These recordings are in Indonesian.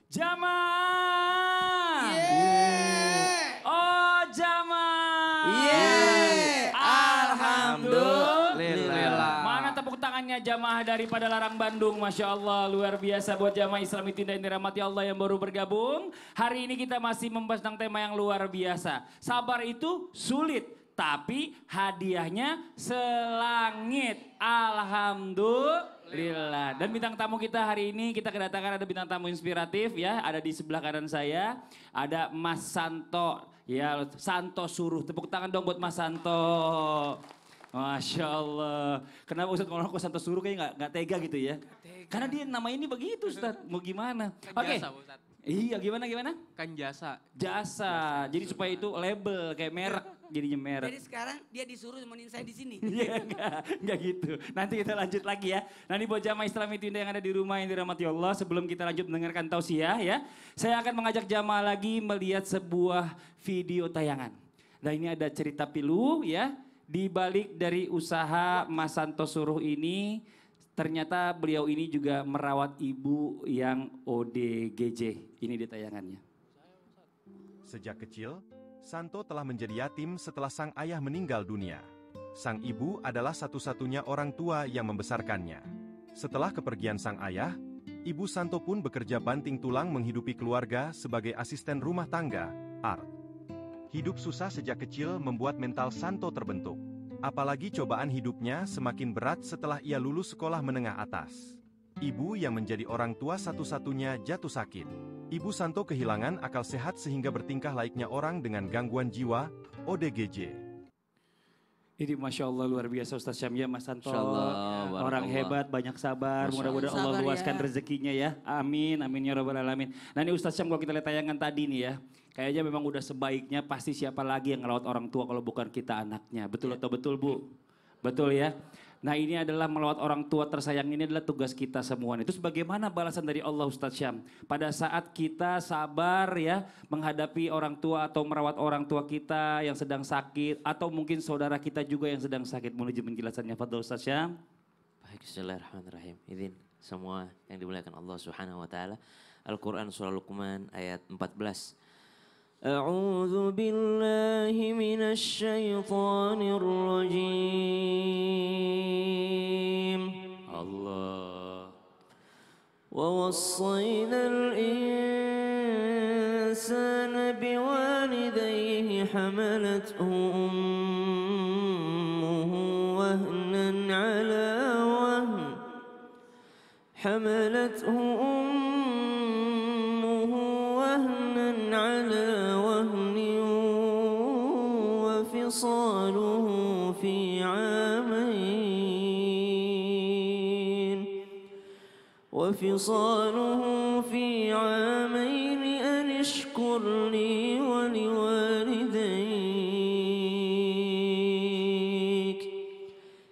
Jamaah. Oh jamaah. Alhamdulillah. Mana tepuk tangannya jamaah daripada Larang Bandung. Masya Allah luar biasa buat jamaah Islami Tinda yang dirahmati Allah yang baru bergabung. Hari ini kita masih membahas tentang tema yang luar biasa. Sabar itu sulit. Tapi hadiahnya selangit. Alhamdulillah. Dan bintang tamu kita hari ini kita kedatangan ada bintang tamu inspiratif ya. Ada di sebelah kanan saya. Ada Mas Santo. Ya Santo Suruh. Tepuk tangan dong buat Mas Santo. Masya Allah. Kenapa Ustadz ngomong aku Santo Suruh kayaknya gak tega gitu ya. Karena dia nama ini begitu Ustadz. Mau gimana? Oke. Iya gimana? Kan jasa. Jasa. Jadi supaya itu label kayak merek. Jadinya merek. Jadi sekarang dia disuruh nemenin saya di sini. Iya enggak gitu. Nanti kita lanjut lagi ya. Nanti buat jamaah Islami Tinda yang ada di rumah yang dirahmati Allah. Sebelum kita lanjut mendengarkan tausiah ya. Saya akan mengajak jamaah lagi melihat sebuah video tayangan. Nah ini ada cerita pilu ya. Di balik dari usaha Mas Santo Suruh ini. Ternyata beliau ini juga merawat ibu yang ODGJ. Ini di tayangannya. Sejak kecil, Santo telah menjadi yatim setelah sang ayah meninggal dunia. Sang ibu adalah satu-satunya orang tua yang membesarkannya. Setelah kepergian sang ayah, ibu Santo pun bekerja banting tulang menghidupi keluarga sebagai asisten rumah tangga, Art. Hidup susah sejak kecil membuat mental Santo terbentuk. Apalagi cobaan hidupnya semakin berat setelah ia lulus sekolah menengah atas. Ibu yang menjadi orang tua satu-satunya jatuh sakit. Ibu Santo kehilangan akal sehat sehingga bertingkah layaknya orang dengan gangguan jiwa, ODGJ. Ini Masya Allah luar biasa Ustaz Syam ya Mas Santo. Allah, orang hebat, banyak sabar. Mudah-mudahan Allah luaskan rezekinya ya. Amin, amin ya rabbal alamin. Nah ini Ustaz Syam kalau kita lihat tayangan tadi nih ya. Kayaknya memang udah sebaiknya pasti siapa lagi yang ngelawat orang tua kalau bukan kita anaknya. Betul atau betul Bu? Betul ya. Nah ini adalah melawat orang tua tersayang ini adalah tugas kita semua. Itu bagaimana balasan dari Allah Ustaz Syam? Pada saat kita sabar ya menghadapi orang tua atau merawat orang tua kita yang sedang sakit. Atau mungkin saudara kita juga yang sedang sakit. Menuju penjelasannya Fadl Ustaz Syam. Baik, bismillahirrahmanirrahim. Izin semua yang dimuliakan Allah Subhanahu wa taala. Al-Qur'an surah Luqman ayat 14. أعوذ بالله من الشيطان الرجيم Allah. ووصينا الإنسان بوالديه حملته أمه وهنا على وهن حملته أمه وهنا على وفصاله في عامين أن اشكر لي ولوالديك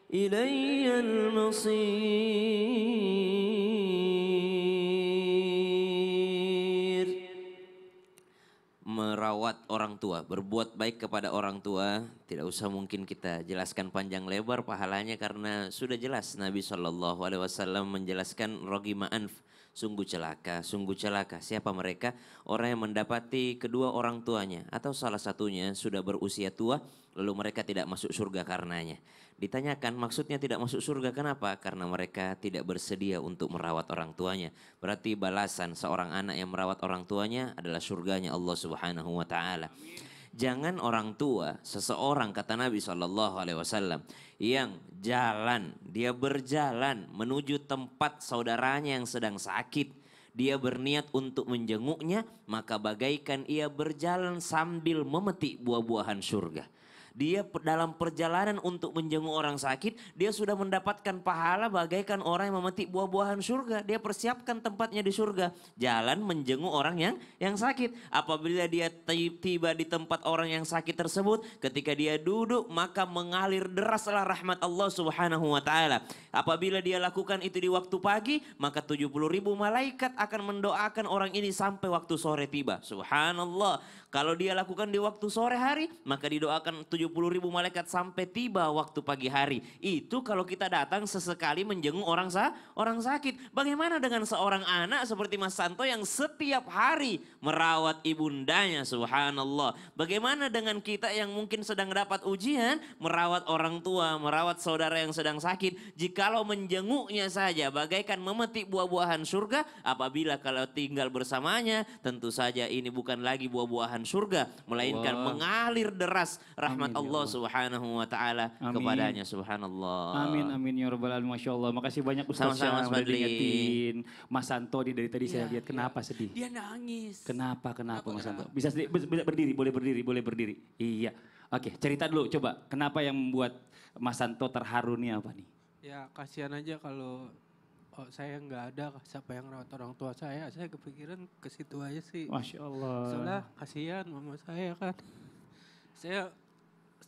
إلي المصير. Merawat orang tua, berbuat baik kepada orang tua, tidak usah mungkin kita jelaskan panjang lebar pahalanya karena sudah jelas Nabi SAW menjelaskan rogima anf, sungguh celaka. Siapa mereka? Orang yang mendapati kedua orang tuanya atau salah satunya sudah berusia tua lalu mereka tidak masuk surga karenanya. Ditanyakan maksudnya tidak masuk surga kenapa? Karena mereka tidak bersedia untuk merawat orang tuanya. Berarti balasan seorang anak yang merawat orang tuanya adalah surganya Allah Subhanahu wa taala. Jangan orang tua, seseorang kata Nabi SAW yang dia berjalan menuju tempat saudaranya yang sedang sakit. Dia berniat untuk menjenguknya, maka bagaikan ia berjalan sambil memetik buah-buahan surga. Dia dalam perjalanan untuk menjenguk orang sakit, dia sudah mendapatkan pahala bagaikan orang yang memetik buah-buahan surga. Dia persiapkan tempatnya di surga. Jalan menjenguk orang yang sakit. Apabila dia tiba di tempat orang yang sakit tersebut, ketika dia duduk maka mengalir deraslah rahmat Allah Subhanahu wa taala. Apabila dia lakukan itu di waktu pagi, maka 70.000 malaikat akan mendoakan orang ini sampai waktu sore tiba. Subhanallah. Kalau dia lakukan di waktu sore hari, maka didoakan 70.000 malaikat sampai tiba waktu pagi hari. Itu kalau kita datang sesekali menjenguk orang sakit. Bagaimana dengan seorang anak seperti Mas Santo yang setiap hari merawat ibundanya, subhanallah. Bagaimana dengan kita yang mungkin sedang dapat ujian, merawat orang tua, merawat saudara yang sedang sakit. Jikalau menjenguknya saja bagaikan memetik buah-buahan surga, apabila kalau tinggal bersamanya, tentu saja ini bukan lagi buah-buahan surga, melainkan mengalir deras rahmat Amin, ya Allah Allah. Subhanahu wa taala Amin. kepadanya, subhanallah. Amin, amin ya rabbal alamin. Masya Allah. Makasih banyak Ustaz Sama-sama, Syam Mas udah Fadli. diingetin. Mas Santo nih dari tadi saya Iya, lihat kenapa sedih? Dia nangis. Kenapa Kenapa, Mas Santo? kenapa? Bisa berdiri, boleh berdiri. Iya. Oke, cerita dulu coba. Kenapa yang membuat Mas Santo terharu nih apa nih? Ya kasihan aja kalau saya nggak ada, siapa yang rawat orang tua saya kepikiran ke situ aja sih. Masya Allah. Soalnya kasihan mama saya kan. Saya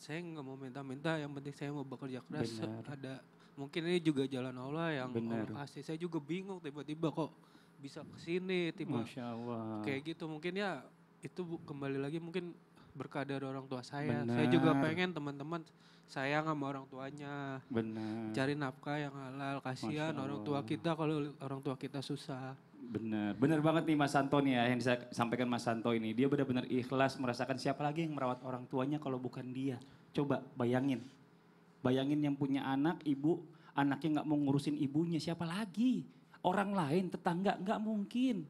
nggak mau minta-minta, yang penting saya mau bekerja keras. Benar. Ada mungkin ini juga jalan Allah yang Benar. Allah kasih. Saya juga bingung tiba-tiba kok bisa kesini, tiba Masya Allah. kayak gitu. Mungkin ya itu kembali lagi mungkin berkah dari orang tua saya. Benar. Saya juga pengen teman-teman sayang sama orang tuanya. Benar. Cari nafkah yang halal, kasihan Masya orang Allah. tua kita kalau orang tua kita susah. Benar banget nih Mas Santo nih ya yang disampaikan Mas Santo ini. Dia benar-benar ikhlas merasakan siapa lagi yang merawat orang tuanya kalau bukan dia. Coba bayangin yang punya anak, ibu, anaknya nggak mau ngurusin ibunya, siapa lagi? Orang lain, tetangga, nggak mungkin.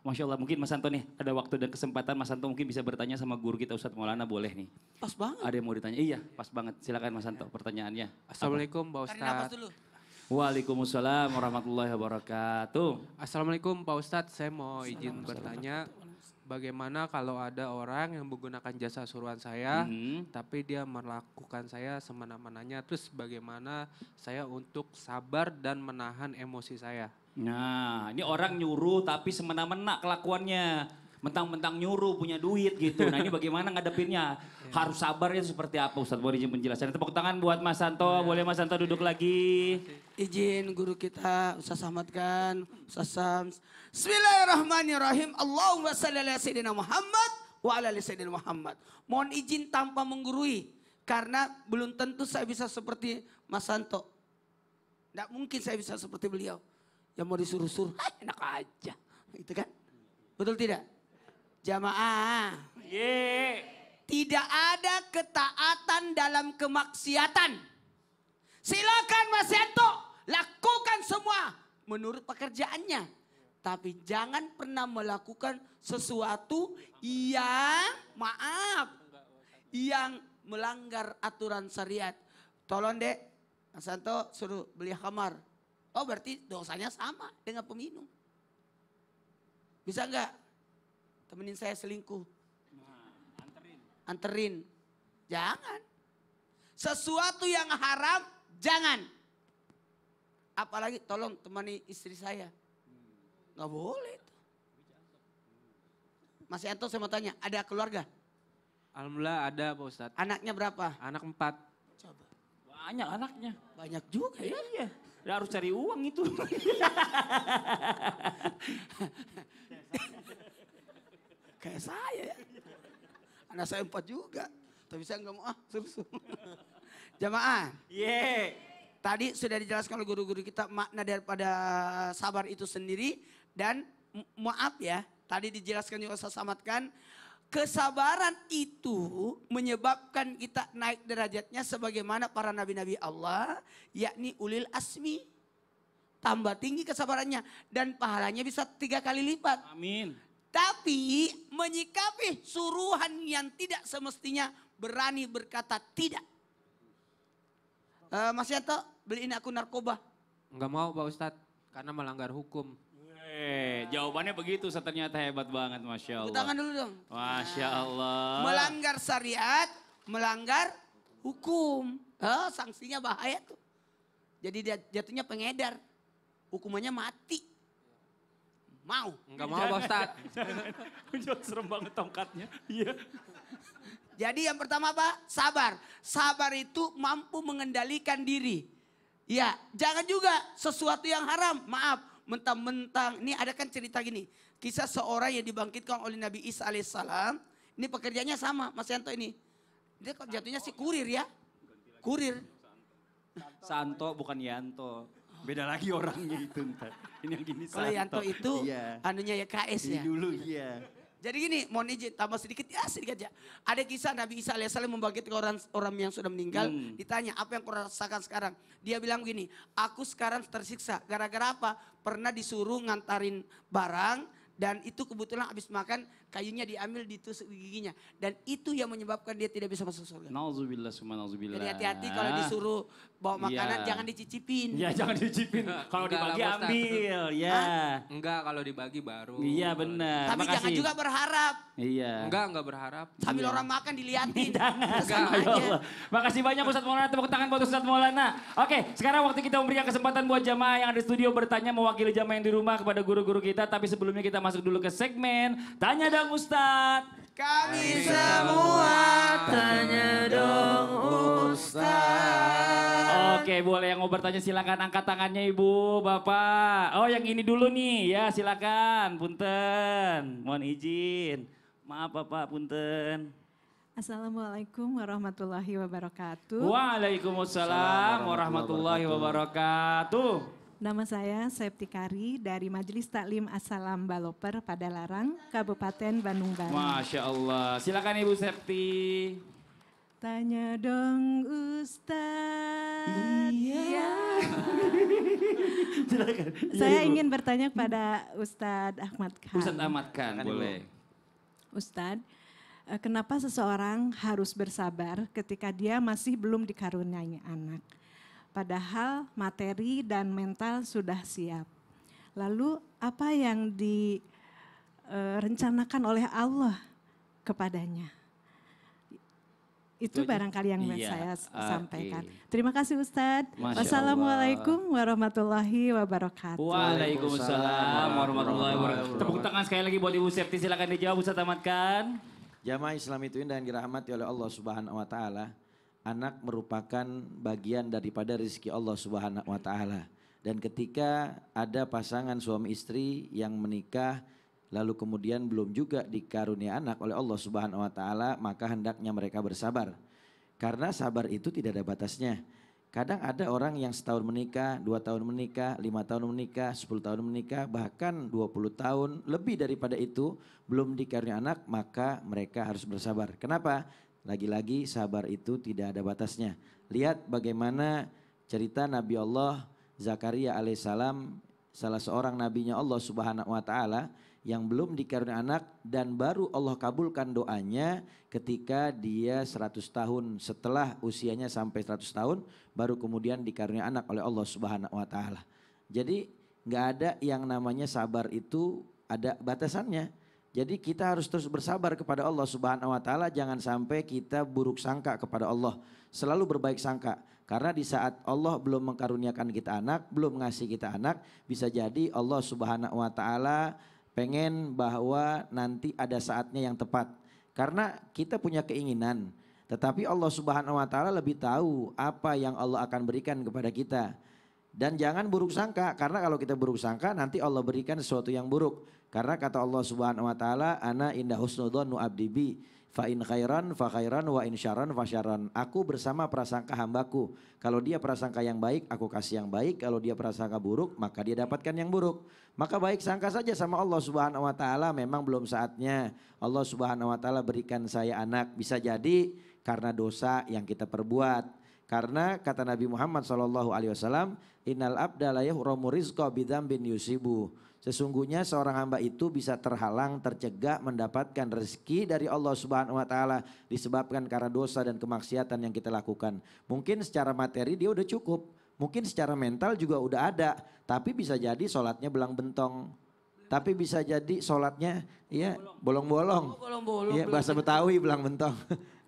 Masya Allah, mungkin Mas Santo nih ada waktu dan kesempatan Mas Santo mungkin bisa bertanya sama guru kita Ustadz Maulana, boleh nih. Pas banget. Ada yang mau ditanya? Iya, pas banget. Silakan Mas Santo pertanyaannya. Assalamualaikum Pak Tarik nafas Ustadz. dulu. Waalaikumsalam warahmatullahi wabarakatuh. Assalamualaikum Pak Ustadz, saya mau izin bertanya. Bagaimana kalau ada orang yang menggunakan jasa suruhan saya, tapi dia melakukan saya semena-menanya, terus bagaimana saya untuk sabar dan menahan emosi saya? Nah, ini orang nyuruh tapi semena-mena kelakuannya. Mentang-mentang nyuruh punya duit gitu. Nah ini bagaimana ngadepinnya? Harus sabarnya seperti apa Ustadz? Boleh izin penjelasan. Tepuk tangan buat Mas Santo. Boleh Mas Santo duduk lagi. Izin guru kita Ustaz Ahmad kan, Ustaz Sams. Bismillahirrahmanirrahim. Allahumma salli ala sayyidina Muhammad wa ala ali sayyidina Muhammad. Mohon izin tanpa menggurui karena belum tentu saya bisa seperti Mas Santo. Tidak mungkin saya bisa seperti beliau. Yang mau disuruh-suruh, enak aja. Itu kan? Betul tidak? Jamaah. Tidak ada ketaatan dalam kemaksiatan. Silakan Mas Santo, lakukan semua menurut pekerjaannya. Tapi jangan pernah melakukan sesuatu yang yang melanggar aturan syariat. Tolong dek, Mas Santo suruh beli kamar. Oh berarti dosanya sama dengan peminum. Bisa enggak? Temenin saya selingkuh. Anterin. Jangan. Sesuatu yang haram, jangan. Apalagi tolong temani istri saya. Nggak boleh. Mas Yanto saya mau tanya, ada keluarga? Alhamdulillah ada Pak Ustadz. Anaknya berapa? Anak 4. Coba. Banyak anaknya. Banyak juga ya. Iya. Dia harus cari uang itu. Kayak saya ya. Anak saya 4 juga. Tapi saya nggak mau suruh. Jamaah. Tadi sudah dijelaskan oleh guru-guru kita makna daripada sabar itu sendiri. Dan maaf ya, tadi dijelaskan juga Ustaz Samad kan. Kesabaran itu menyebabkan kita naik derajatnya sebagaimana para nabi-nabi Allah. Yakni ulil asmi. Tambah tinggi kesabarannya. Dan pahalanya bisa 3 kali lipat. Amin. Tapi menyikapi suruhan yang tidak semestinya berani berkata tidak. Mas Yanto, beliin aku narkoba. Enggak mau Pak Ustadz, karena melanggar hukum. Jawabannya begitu, ternyata hebat banget, Masya Tepuk Allah. tangan dulu dong. Masya Allah. Melanggar syariat, melanggar hukum. Sanksinya bahaya tuh. Jadi dia jatuhnya pengedar. Hukumannya mati. Mau? Enggak mau Pak Ustadz. Serem banget tongkatnya. Iya. Jadi yang pertama apa? Sabar. Sabar itu mampu mengendalikan diri. Ya, jangan juga sesuatu yang haram. Maaf, mentang-mentang. Ini ada kan cerita gini. Kisah seorang yang dibangkitkan oleh Nabi Isa alaihissalam. Ini pekerjaannya sama Mas Yanto ini. Dia kok jatuhnya si kurir ya. Kurir. Santo bukan Yanto. Beda lagi orangnya itu ntar. Ini yang gini Kalau Yanto itu iya. anunya ya KS ya. Dulu iya. Jadi gini, mohon izin tambah sedikit aja. Ada kisah Nabi Isa alaihissalam membangkitkan orang yang sudah meninggal. Ditanya apa yang kau rasakan sekarang. Dia bilang begini, aku sekarang tersiksa. Gara-gara apa? Pernah disuruh ngantarin barang dan itu kebetulan habis makan kayunya diambil ditusuk giginya. Dan itu yang menyebabkan dia tidak bisa masuk surga. Nauzubillah summa nauzubillah. Jadi hati-hati kalau disuruh bawa makanan jangan dicicipin. Iya jangan dicicipin. Kalau Enggak dibagi lah, Ustaz. ambil. Ya. Enggak, kalau dibagi baru. Iya benar. Tapi jangan juga berharap. Iya. Enggak berharap. Sambil orang makan diliatin. Jangan. Sama Ya aja. Allah. Makasih banyak Ustadz Maulana. Tepuk tangan buat Ustadz Maulana. Oke, sekarang waktu kita memberikan kesempatan buat jamaah yang ada di studio bertanya mewakili jamaah yang di rumah kepada guru-guru kita. Tapi sebelumnya kita masuk dulu ke segmen Tanya Dong Ustadz. Kami semua tanya dong Ustaz. Oke, boleh yang mau bertanya silakan angkat tangannya Ibu, Bapak. Oh, yang ini dulu nih. Ya, silakan. Punten. Mohon izin. Maaf Bapak, punten. Assalamualaikum warahmatullahi wabarakatuh. Waalaikumsalam warahmatullahi wabarakatuh. Nama saya Septi Kari dari Majelis Taklim As-Salam Baloper Padalarang, Kabupaten Bandung Barat. Masya Allah. Silakan Ibu Septi. Tanya dong Ustaz. Iya. Silakan. Saya ingin bertanya kepada Ustadz Ahmad Khan. Ustadz Ahmad Khan, boleh. Ustadz, kenapa seseorang harus bersabar ketika dia masih belum dikaruniai anak? Padahal materi dan mental sudah siap. Lalu apa yang direncanakan oleh Allah kepadanya? Itu barangkali yang saya sampaikan. Terima kasih Ustadz. Wassalamualaikum warahmatullahi wabarakatuh. Waalaikumsalam warahmatullahi wabarakatuh. Tepuk tangan sekali lagi buat Ibu Septi. Silakan dijawab Ustadz Ahmad Khan. Jamaah Islam itu dan dirahmati oleh Allah Subhanahu wa taala. Anak merupakan bagian daripada rezeki Allah Subhanahu wa taala. Dan ketika ada pasangan suami istri yang menikah lalu kemudian belum juga dikarunia anak oleh Allah Subhanahu wa taala, maka hendaknya mereka bersabar. Karena sabar itu tidak ada batasnya. Kadang ada orang yang setahun menikah, 2 tahun menikah, 5 tahun menikah, 10 tahun menikah, bahkan 20 tahun, lebih daripada itu belum dikarunia anak, maka mereka harus bersabar. Kenapa? Lagi-lagi sabar itu tidak ada batasnya. Lihat bagaimana cerita Nabi Allah Zakaria alaihissalam, salah seorang nabinya Allah Subhanahu wa taala yang belum dikaruniai anak dan baru Allah kabulkan doanya ketika dia 100 tahun setelah usianya sampai 100 tahun baru kemudian dikaruniai anak oleh Allah Subhanahu wa taala. Jadi nggak ada yang namanya sabar itu ada batasannya. Jadi kita harus terus bersabar kepada Allah Subhanahu wa taala, jangan sampai kita buruk sangka kepada Allah. Selalu berbaik sangka. Karena di saat Allah belum mengkaruniakan kita anak, belum ngasih kita anak, bisa jadi Allah Subhanahu wa taala pengen bahwa nanti ada saatnya yang tepat. Karena kita punya keinginan, tetapi Allah Subhanahu wa taala lebih tahu apa yang Allah akan berikan kepada kita. Dan jangan buruk sangka, karena kalau kita buruk sangka nanti Allah berikan sesuatu yang buruk. Karena kata Allah Subhanahu wa taala, ana inda husnudzannu abdi bi, fa in khairan fa khairan wa in syarran fa syarran. Aku bersama prasangka hambaku. Kalau dia prasangka yang baik, aku kasih yang baik. Kalau dia prasangka buruk, maka dia dapatkan yang buruk. Maka baik sangka saja sama Allah Subhanahu wa taala, memang belum saatnya Allah Subhanahu wa taala berikan saya anak. Bisa jadi karena dosa yang kita perbuat. Karena kata Nabi Muhammad SAW, innal abda la yahramu rizqa bidzambin yusibu. Sesungguhnya seorang hamba itu bisa terhalang, tercegah mendapatkan rezeki dari Allah Subhanahu wa taala disebabkan karena dosa dan kemaksiatan yang kita lakukan. Mungkin secara materi dia udah cukup, mungkin secara mental juga udah ada, tapi bisa jadi sholatnya belang bentong. Tapi bisa jadi sholatnya ya bolong-bolong. Ya, bahasa Betawi belang bentong.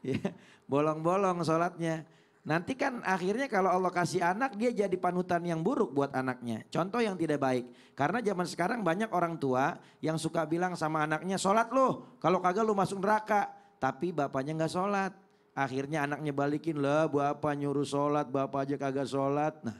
Ya, bolong-bolong sholatnya. Nanti kan akhirnya kalau Allah kasih anak dia jadi panutan yang buruk buat anaknya. Contoh yang tidak baik. Karena zaman sekarang banyak orang tua yang suka bilang sama anaknya, sholat lo, kalau kagak lo masuk neraka. Tapi bapaknya gak sholat. Akhirnya anaknya balikin, lah bapak nyuruh sholat, bapak aja kagak sholat. Nah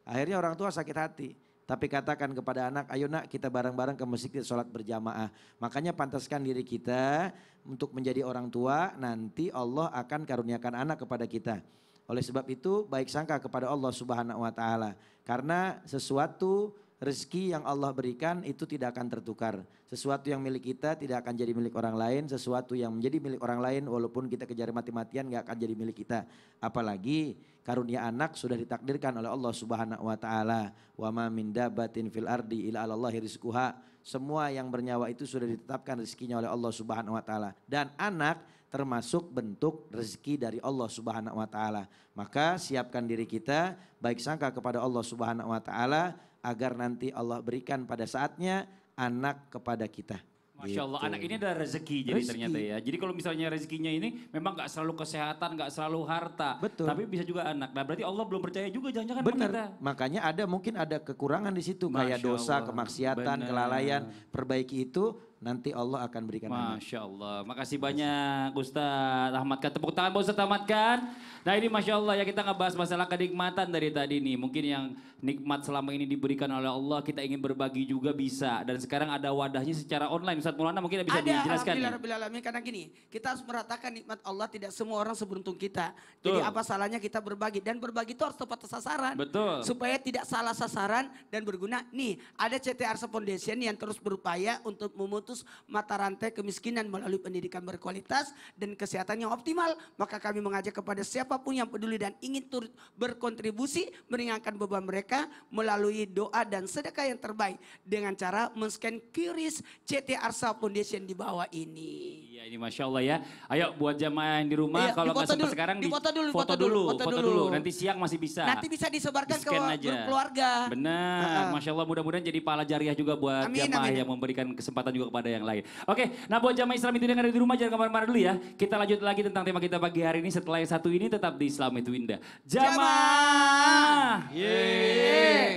akhirnya orang tua sakit hati. Tapi katakan kepada anak, ayo nak kita bareng-bareng ke masjid sholat berjamaah. Makanya pantaskan diri kita untuk menjadi orang tua, nanti Allah akan karuniakan anak kepada kita. Oleh sebab itu baik sangka kepada Allah Subhanahu wa taala. Karena sesuatu rezeki yang Allah berikan itu tidak akan tertukar. Sesuatu yang milik kita tidak akan jadi milik orang lain. Sesuatu yang menjadi milik orang lain walaupun kita kejar mati-matian gak akan jadi milik kita. Apalagi karunia anak sudah ditakdirkan oleh Allah Subhanahu wa taala. Wa ma min dabbatin fil ardi illa 'alallahi rizquha. Semua yang bernyawa itu sudah ditetapkan rezekinya oleh Allah Subhanahu wa taala. Dan anak termasuk bentuk rezeki dari Allah Subhanahu wa taala. Maka siapkan diri kita, baik sangka kepada Allah Subhanahu wa taala agar nanti Allah berikan pada saatnya anak kepada kita. Masya Allah, Gitu. anak ini adalah rezeki jadi Rezeki. ternyata ya. Jadi kalau misalnya rezekinya ini memang gak selalu kesehatan, gak selalu harta. Betul. Tapi bisa juga anak. Nah berarti Allah belum percaya juga jangan-jangan sama kita. Benar, makanya mungkin ada kekurangan di situ kayak Masya dosa, Allah. kemaksiatan, Benar. kelalaian, perbaiki itu nanti Allah akan berikan anak. Masya Allah, makasih banyak Ustadz Ahmad Khan. Tepuk tangan buat Ustadz Ahmad Khan. Nah ini Masya Allah ya, kita ngebahas masalah kenikmatan dari tadi nih. Mungkin yang nikmat selama ini diberikan oleh Allah, kita ingin berbagi juga bisa. Dan sekarang ada wadahnya secara online. Ustadz Maulana mungkin bisa dijelaskan ya? Alhamdulillah, karena gini, kita harus meratakan nikmat Allah, tidak semua orang seberuntung kita. Jadi Betul. apa salahnya kita berbagi, dan berbagi itu harus tepat sasaran. Betul. Supaya tidak salah sasaran dan berguna. Nih, ada CT Arsa Foundation yang terus berupaya untuk memutus mata rantai kemiskinan melalui pendidikan berkualitas dan kesehatan yang optimal. Maka kami mengajak kepada siapapun yang peduli dan ingin turut berkontribusi meringankan beban mereka melalui doa dan sedekah yang terbaik dengan cara men-scan QRIS CT Arsa Foundation di bawah ini. Iya ini Masya Allah ya. Ayo buat jamaah yang di rumah, Iya, kalau nggak dipoto sempat dulu, sekarang dipoto dulu, foto foto dulu, dulu, foto foto dulu. dulu. Nanti siang masih bisa. Nanti bisa disebarkan ke Di-scan aja. grup keluarga. Benar, Masya Allah mudah-mudahan jadi pahala jariah juga buat Amin, jamaah amin. yang memberikan kesempatan juga kepada yang lain. Oke, nah buat jamaah Islam itu yang ada di rumah jangan kemana-mana dulu ya. Kita lanjut lagi tentang tema kita pagi hari ini setelah yang satu ini tetap di Islam itu Indah. Jamaah!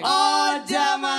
Oh jamaah.